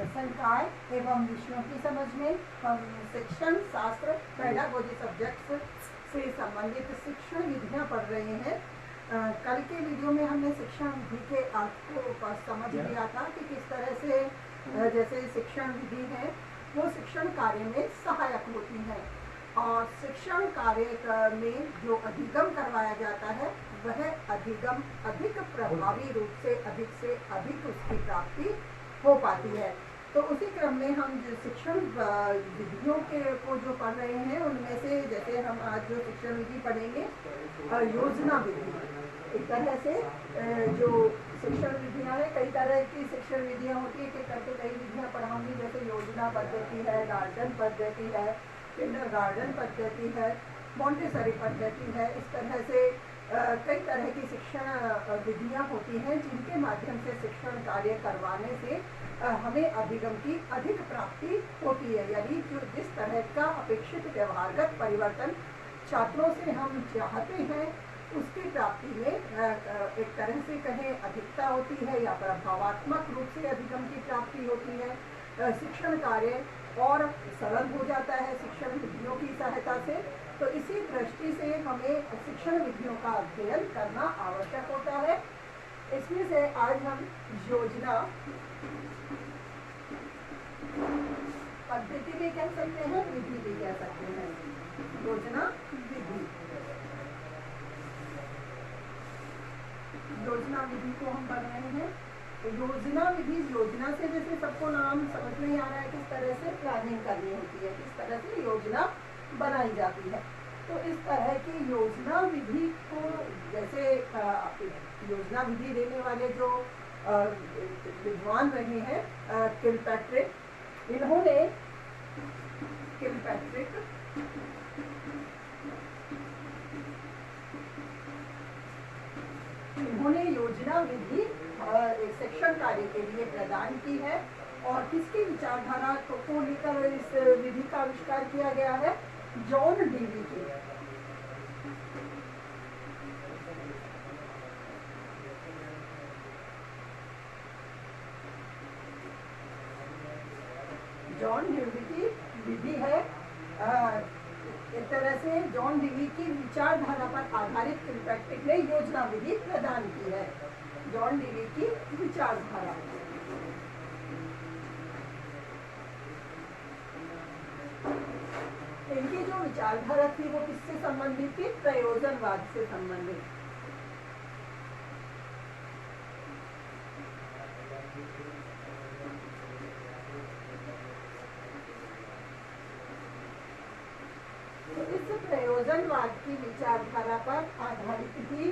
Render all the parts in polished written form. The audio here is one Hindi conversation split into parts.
संकाय एवं विषयों की समझ में हम शिक्षण शास्त्र पेडागोजी सब्जेक्ट्स से संबंधित शिक्षण विधियाँ पढ़ रहे हैं। कल के वीडियो में हमने शिक्षण विधि के अर्थ को समझ लिया था कि किस तरह से जैसे शिक्षण विधि है वो शिक्षण कार्य में सहायक होती है और शिक्षण कार्य में जो अधिगम करवाया जाता है वह अधिगम अधिक प्रभावी रूप से अधिक उसकी प्राप्ति हो पाती है। तो उसी क्रम में हम जो शिक्षण विधियों को जो पढ़ रहे हैं उनमें से जैसे हम आज जो शिक्षण विधि पढ़ेंगे योजना विधि, एक तरह से जो शिक्षण विधियाँ हैं, कई तरह की शिक्षण विधियाँ होती है, करके कई विधियाँ पढ़ाऊंगी, जैसे योजना पद्धति है, गार्डन पद्धति है, किंडरगार्टन पद्धति है, मोंटेसरी पद्धति है। इस तरह से कई तरह की शिक्षण विधियाँ होती हैं जिनके माध्यम से शिक्षण कार्य करवाने से हमें अधिगम की अधिक प्राप्ति होती है। यानी जो जिस तरह का अपेक्षित व्यवहारगत परिवर्तन छात्रों से हम चाहते हैं उसकी प्राप्ति में एक तरह से कहें अधिकता होती है या प्रभावात्मक रूप से अधिगम की प्राप्ति होती है। शिक्षण कार्य और सरल हो जाता है शिक्षण विधियों की सहायता से। तो इसी दृष्टि से हमें शिक्षण विधियों का अध्ययन करना आवश्यक होता है। इसमें से आज हम योजना पद्धति भी कह सकते हैं, विधि भी कह सकते हैं। योजना विधि, योजना विधि को हम पढ़ रहे हैं। तो योजना विधि, योजना से जैसे सबको नाम समझ में आ रहा है किस तरह से प्लानिंग करनी होती है, किस तरह से योजना बनाई जाती है। तो इस तरह की योजना विधि को जैसे योजना विधि देने वाले जो विद्वान रहे हैं किलपैट्रिक, इन्होंने योजना विधि शिक्षण कार्य के लिए प्रदान की है। और किसकी विचारधारा को लेकर इस विधि का आविष्कार किया गया है? जॉन डीवी की। जॉन डीवी की विधि है। एक तरह से जॉन डीवी की विचारधारा पर आधारित किलपैट्रिक ने योजना विधि प्रदान की है। जॉन डीवी की विचारधारा, इनकी जो विचारधारा थी वो किससे संबंधित थी? प्रयोजनवाद से संबंधित। तो इस प्रयोजनवाद की विचारधारा पर आधारित ही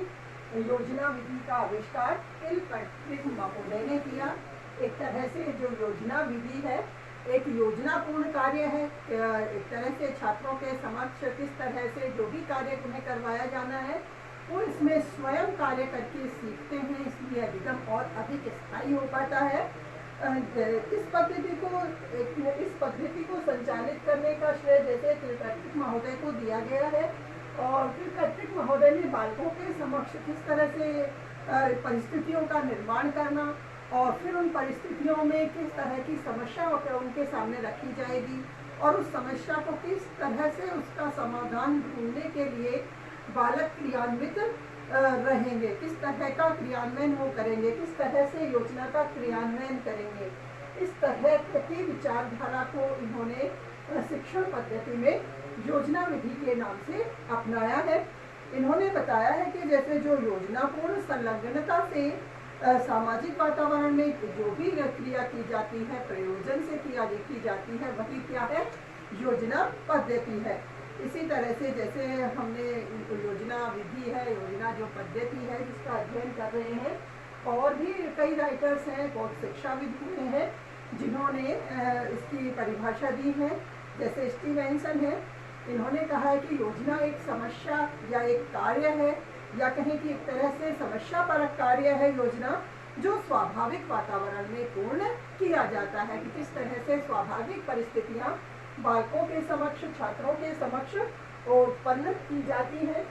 योजना विधि का आविष्कार किलपैट्रिक महोदय ने किया। एक तरह से जो योजना विधि है एक योजनापूर्ण कार्य है। एक तरह से छात्रों के समक्ष किस तरह से जो भी कार्य उन्हें करवाया जाना है वो इसमें स्वयं कार्य करके सीखते हैं, इसलिए अधिगम और अधिक स्थायी हो पाता है। इस पद्धति को संचालित करने का श्रेय जैसे किलपैट्रिक महोदय को दिया गया है। और किलपैट्रिक महोदय ने बालकों के समक्ष किस तरह से परिस्थितियों का निर्माण करना और फिर उन परिस्थितियों में किस तरह की समस्या उनके सामने रखी जाएगी और उस समस्या को किस तरह से उसका समाधान ढूंढने के लिए बालक क्रियान्वित रहेंगे, किस तरह का क्रियान्वयन वो करेंगे, किस तरह से योजना का क्रियान्वयन करेंगे। इस तरह की विचारधारा को इन्होंने शिक्षण पद्धति में योजना विधि के नाम से अपनाया है। इन्होंने बताया है कि जैसे जो योजनापूर्ण संलग्नता से सामाजिक वातावरण में जो भी क्रिया की जाती है, प्रयोजन से क्रिया की जाती है, वही क्या है? योजना पद्धति है। इसी तरह से जैसे हमने योजना विधि है, योजना जो पद्धति है जिसका अध्ययन कर रहे हैं, और भी कई राइटर्स हैं, बहुत शिक्षाविद हुए हैं जिन्होंने इसकी परिभाषा दी है। जैसे स्टीवेंसन है, इन्होंने कहा है कि योजना एक समस्या या एक कार्य है, या कहें कि एक तरह से समस्या परक कार्य है योजना, जो स्वाभाविक वातावरण में पूर्ण किया जाता है। कि किस तरह से स्वाभाविक परिस्थितियां बालकों के समक्ष, छात्रों के समक्ष उत्पन्न की जाती हैं।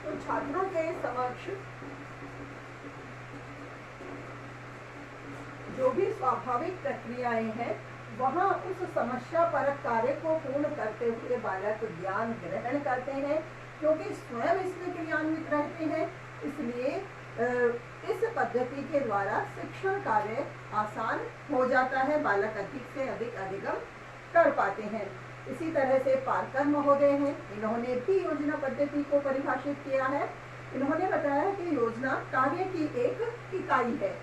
तो छात्रों के समक्ष जो भी स्वाभाविक प्रक्रियाएं हैं वहाँ उस समस्या परक कार्य को पूर्ण करते हुए बालक ज्ञान ग्रहण करते हैं। क्योंकि स्वयं इसमें क्रियान्वित रहते हैं, इसलिए इस पद्धति के द्वारा शिक्षण कार्य आसान हो जाता है, बालक अधिक से अधिक अधिगम कर पाते हैं। इसी तरह से पारकर महोदय हैं, इन्होंने भी योजना पद्धति को परिभाषित किया है। इन्होंने बताया कि योजना कार्य की एक इकाई है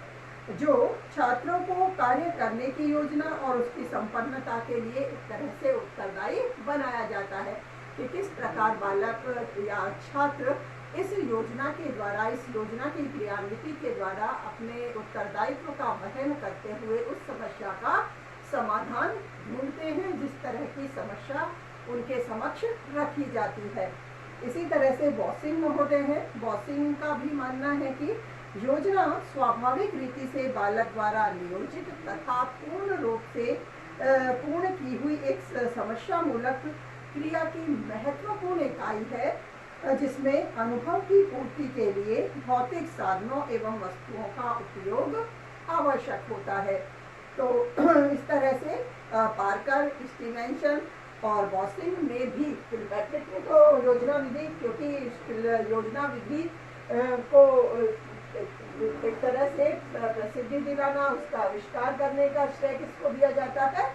जो छात्रों को कार्य करने की योजना और उसकी संपन्नता के लिए एक तरह से उत्तरदायी बनाया जाता है कि किस प्रकार बालक या छात्र इस योजना के द्वारा, इस योजना की क्रियान्विति के द्वारा अपने उत्तरदायित्व का वहन करते हुए उस समस्या का समाधान ढूंढते हैं जिस तरह की समस्या उनके समक्ष रखी जाती है। इसी तरह से बॉसिंग महोदय हैं, बॉसिंग का भी मानना है कि योजना स्वाभाविक रीति से बालक द्वारा नियोजित तथा पूर्ण रूप से पूर्ण की हुई एक समस्या मूलक क्रिया की महत्वपूर्ण इकाई है जिसमें अनुभव की पूर्ति के लिए भौतिक साधनों एवं वस्तुओं का उपयोग आवश्यक होता है। तो इस तरह से पारकर, स्टीवेंसन और बॉसिंग में भी किलपैट्रिक ने तो योजना विधि, क्योंकि योजना विधि को एक तरह से प्रसिद्धि दिलाना, उसका आविष्कार करने का श्रेय किसको दिया जाता है?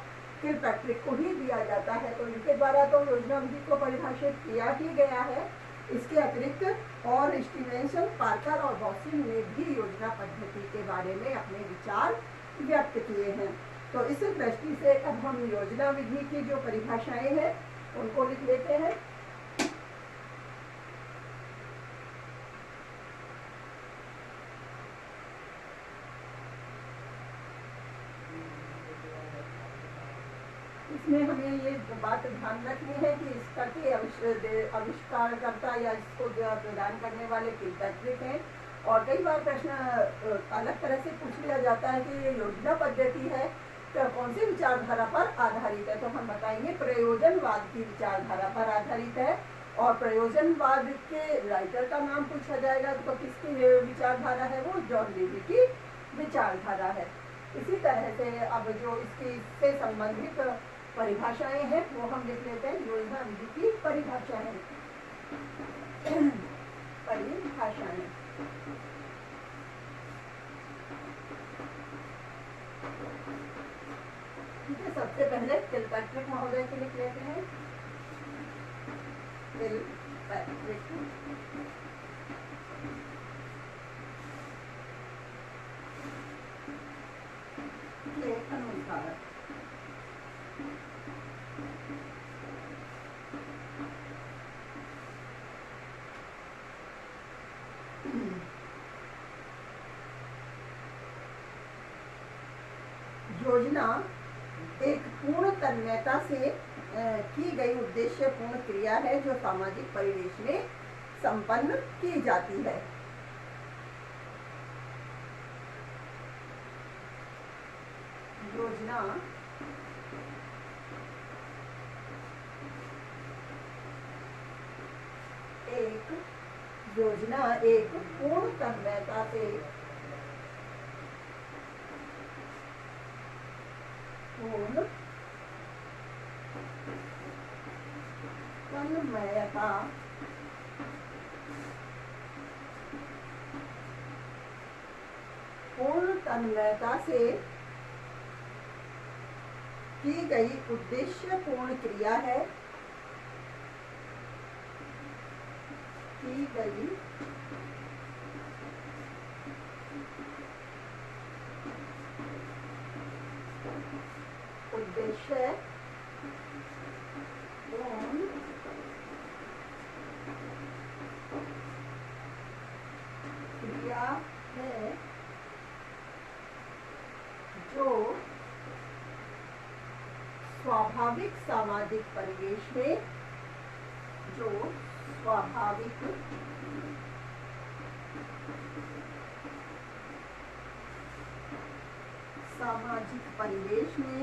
किलपैट्रिक को ही दिया जाता है। तो इनके द्वारा तो योजना विधि को परिभाषित किया ही गया है। इसके अतिरिक्त और स्टीवेंसन, पारकर और बॉसिंग ने भी योजना पद्धति के बारे में अपने विचार व्यक्त किए हैं। तो इस दृष्टि से अब हम योजना विधि की जो परिभाषाएं हैं उनको लिख लेते हैं। इसमें हमें ये बात ध्यान रखनी है कि इसका के आविष्कारकर्ता या इसको प्रदान करने वाले किलपैट्रिक हैं। और कई बार प्रश्न अलग तरह से पूछ लिया जाता है कि ये योजना पद्धति है तो कौन सी विचारधारा पर आधारित है। तो हम बताएंगे प्रयोजनवाद की विचारधारा पर आधारित है। और प्रयोजनवाद के राइटर का नाम पूछा जाएगा तो किसकी विचारधारा है? वो जॉन डेवी की विचारधारा है। इसी तरह से अब जो इससे संबंधित परिभाषाएं हैं वो हम लिख लेते हैं। योजना विधि की परिभाषाएं ठीक है। सबसे पहले किलपैट्रिक महोदय की लिख लेते हैं। किलपैट्रिक के अनुसार योजना एक पूर्ण तन्मयता से की गई उद्देश्य पूर्ण क्रिया है जो सामाजिक परिवेश में संपन्न की जाती है। योजना एक पूर्ण तन्मयता से पूर्ण तन्मयता से की गई उद्देश्य पूर्ण क्रिया है। की गई उद्देश्य पूर्ण क्रिया है जो स्वाभाविक सामाजिक परिवेश में स्वाभाविक सामाजिक परिवेश में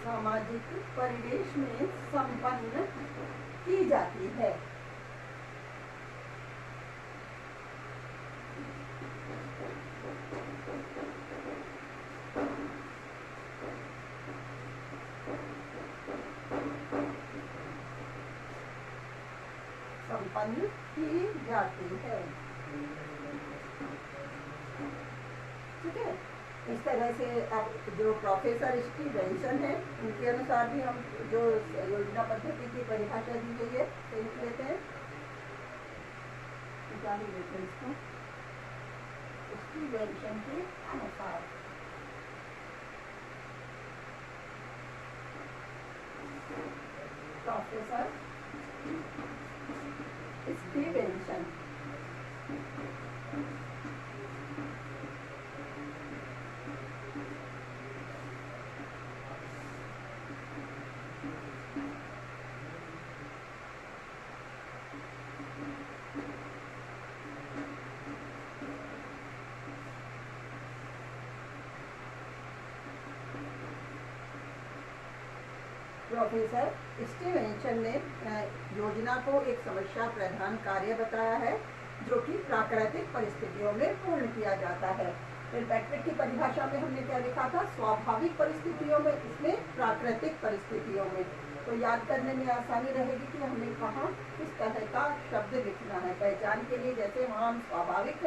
सामाजिक परिवेश में संपन्न की जाती है। संपन्न की जाती है। ठीक है, इस तरह से अब जो प्रोफेसर स्टीवेंसन है उनके अनुसार भी हम जो योजना पद्धति की परिभाषा दी गई है तो लिख लेते हैं, निकाल लेते हैं इसको। स्टीवेंसन के अनुसार प्रोफेसर स्टीवेंसन प्रोफेसर स्टीवेंसन ने योजना को एक समस्या प्रधान कार्य बताया है जो कि प्राकृतिक परिस्थितियों में पूर्ण किया जाता है। फिल्पैट्रिक की परिभाषा में हमने क्या लिखा था, स्वाभाविक परिस्थितियों में, इसमें प्राकृतिक परिस्थितियों में। तो याद करने में आसानी रहेगी कि हमें कहाँ किस तरह का शब्द लिखना है। पहचान के लिए जैसे वहाँ हम स्वाभाविक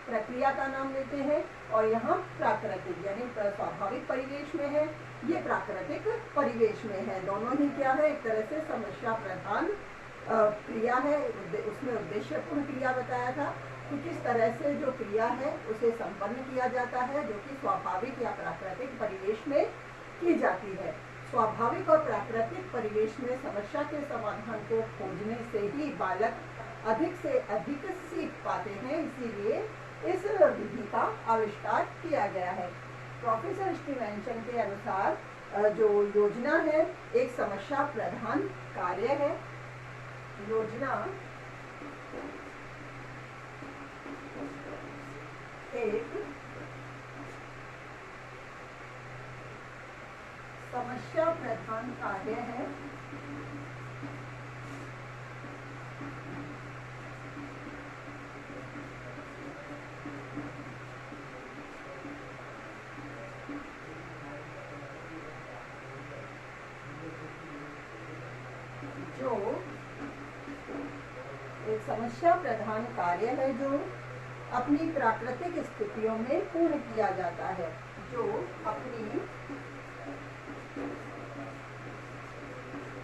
प्रक्रिया का नाम लेते हैं और यहाँ प्राकृतिक यानी स्वाभाविक परिवेश में है, ये प्राकृतिक परिवेश में है। दोनों ही क्या है, एक तरह से समस्या प्रधान क्रिया है। उसमें उद्देश्यपूर्ण क्रिया बताया था कि किस तरह से जो क्रिया है उसे संपन्न किया जाता है जो कि स्वाभाविक या प्राकृतिक परिवेश में की जाती है। स्वाभाविक और प्राकृतिक परिवेश में समस्या के समाधान को खोजने से ही बालक अधिक से अधिक सीख पाते हैं, इसीलिए इस विधि का आविष्कार किया गया है। प्रोफेसर स्टीवेंसन के अनुसार जो योजना है एक समस्या प्रधान कार्य है। योजना एक समस्या प्रधान कार्य है जो एक समस्या प्रधान कार्य है जो अपनी प्राकृतिक स्थितियों में पूर्ण किया जाता है, जो अपनी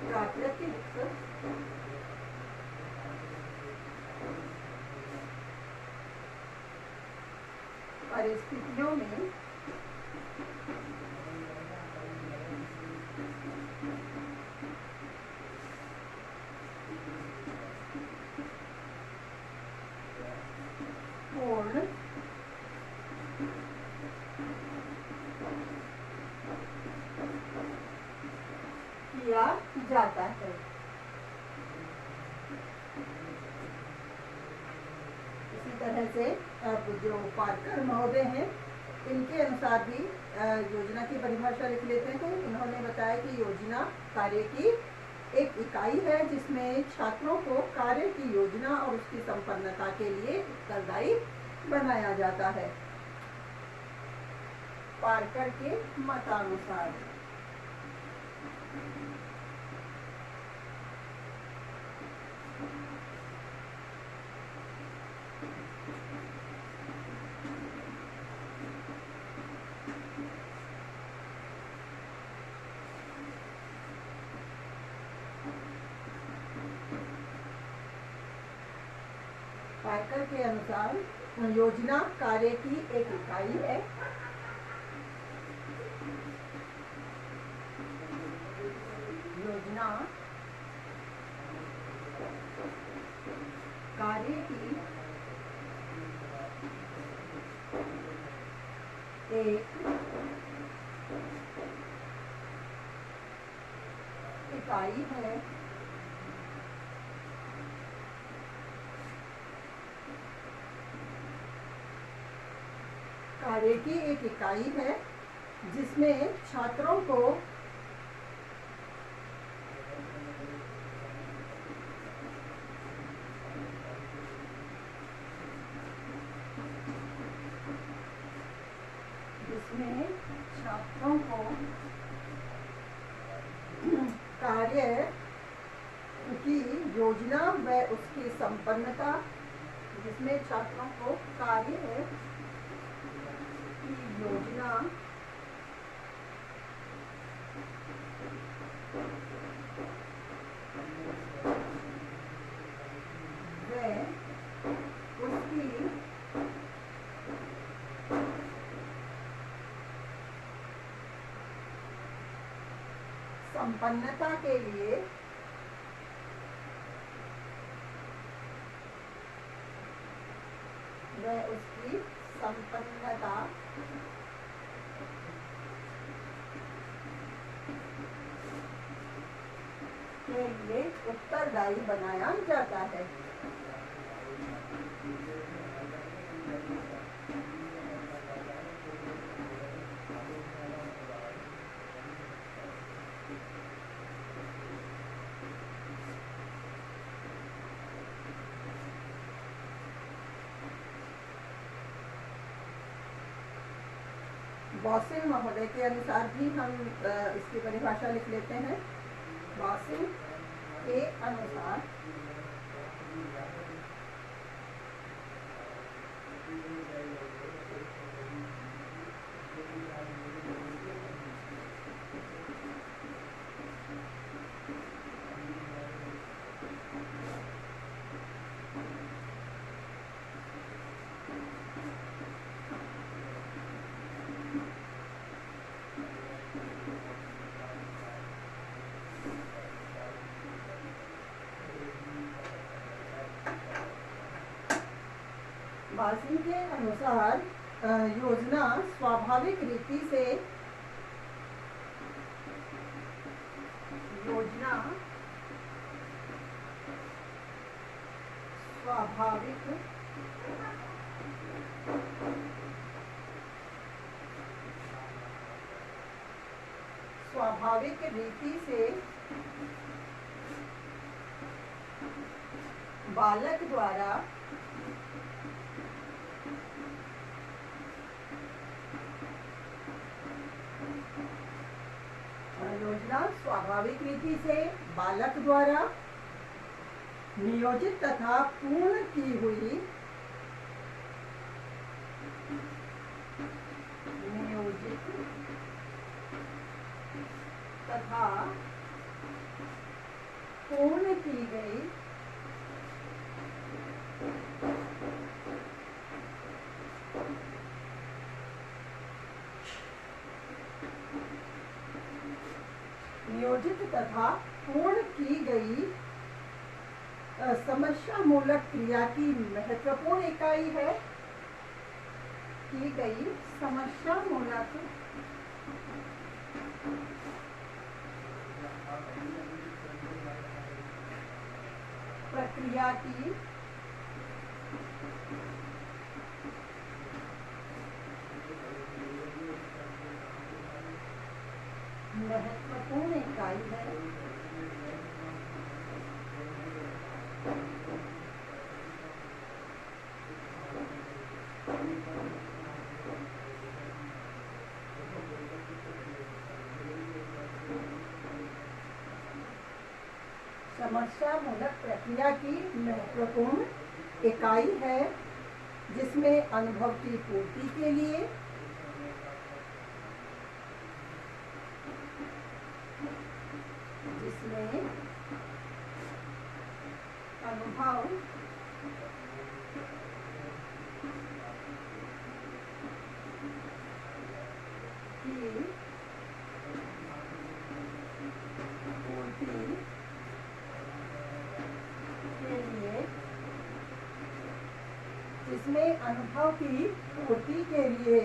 प्राकृतिक परिस्थितियों में पूर्ण किया जाता है। इसी तरह से अब जो पार्कर महोदय हैं इनके अनुसार भी योजना की परिभाषा लिख लेते हैं। तो इन्होंने बताया कि योजना कार्य की एक इकाई है जिसमें छात्रों को कार्य की योजना और उसकी संपन्नता के लिए उत्तरदायी बनाया जाता है। पार्कर के मतानुसार पार्कर के अनुसार योजना कार्य की एक इकाई है योजना कार्य की एक इकाई है कार्य की एक इकाई है जिसमें छात्रों को जिसमें छात्रों को कार्य की योजना व उसकी संपन्नता, जिसमें छात्रों को कार्य की योजना व उसकी संपन्नता के लिए व उसकी संपन्नता के लिए उत्तरदायी बनाया जाता है। बॉसिल महोदय के अनुसार भी हम इसकी परिभाषा लिख लेते हैं। बॉसिल के अनुसार बासिल के अनुसार योजना स्वाभाविक रीति से स्वाभाविक रीति से बालक द्वारा योजना स्वाभाविक रीति से बालक द्वारा नियोजित तथा पूर्ण की हुई गई नियोजित तथा पूर्ण की गई समस्या मूलक क्रिया की महत्वपूर्ण इकाई है। की गई समस्या मूलक प्रक्रिया की महत्वपूर्ण इकाई है। समस्या मूलक प्रक्रिया की महत्वपूर्ण इकाई है, जिसमें अनुभव की पूर्ति के लिए अनुभव की पूर्ति के लिए जिसमें अनुभव की पूर्ति के लिए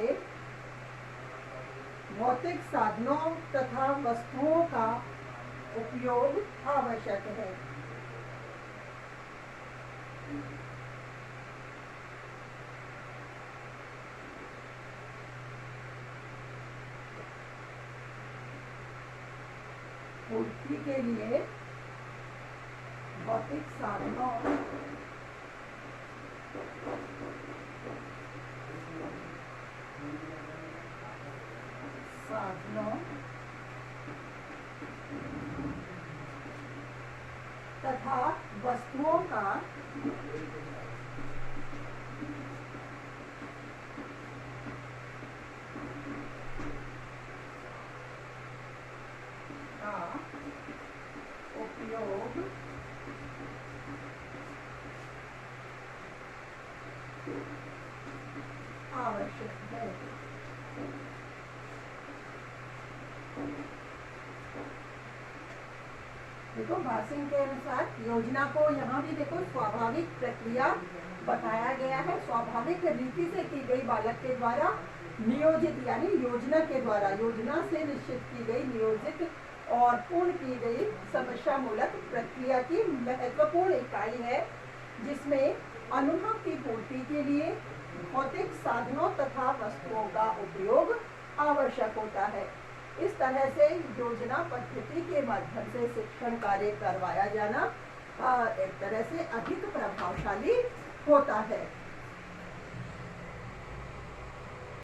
भौतिक साधनों तथा वस्तुओं का उपयोग आवश्यक है। पूर्ति के लिए भौतिक साधनों साधनों तथा वस्तुओं का उपयोग आवश्यक है। देखो भाषण के अनुसार योजना को यहाँ भी देखो स्वाभाविक प्रक्रिया बताया गया है, स्वाभाविक रीति से की गई बालक के द्वारा नियोजित यानी योजना के द्वारा योजना से निश्चित की गई नियोजित और पूर्ण की गई समस्या मूलक प्रक्रिया की महत्वपूर्ण इकाई है, जिसमें अनुभव की पूर्ति के लिए भौतिक साधनों तथा वस्तुओं का उपयोग आवश्यक होता है। इस तरह से योजना पद्धति के माध्यम से शिक्षण कार्य करवाया जाना एक तरह से अधिक प्रभावशाली होता है।